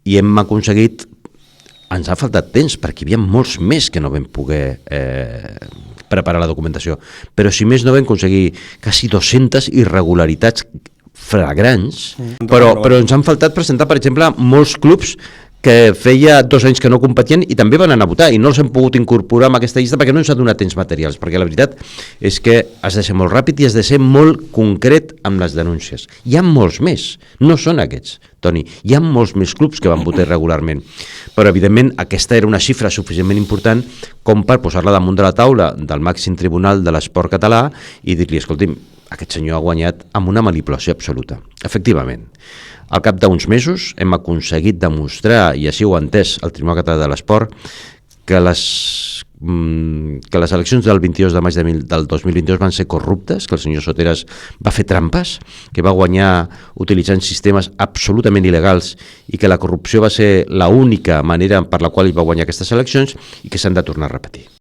i hem aconseguit, ens ha faltat temps perquè hi havia molts més que no vam poder preparar la documentació, però si més no vam aconseguir quasi 200 irregularitats flagrants, però ens han faltat presentar, per exemple, molts clubs que feia 2 anys que no competien i també van anar a votar i no els hem pogut incorporar en aquesta llista perquè no ens ha donat temps materials, perquè la veritat és que has de ser molt ràpid i has de ser molt concret amb les denúncies. Hi ha molts més, no són aquests, Toni, hi ha molts més clubs que van votar regularment, però evidentment aquesta era una xifra suficientment important com per posar-la damunt de la taula del màxim tribunal de l'esport català i dir-li, escolti'm, aquest senyor ha guanyat amb una manipulació absoluta. Efectivament, al cap d'uns mesos hem aconseguit demostrar, i així ho ha entès el Tribunal Català de l'Esport, que les eleccions del 22 de maig del 2022 van ser corruptes, que el senyor Soteras va fer trampes, que va guanyar utilitzant sistemes absolutament il·legals i que la corrupció va ser l'única manera per la qual ell va guanyar aquestes eleccions i que s'han de tornar a repetir.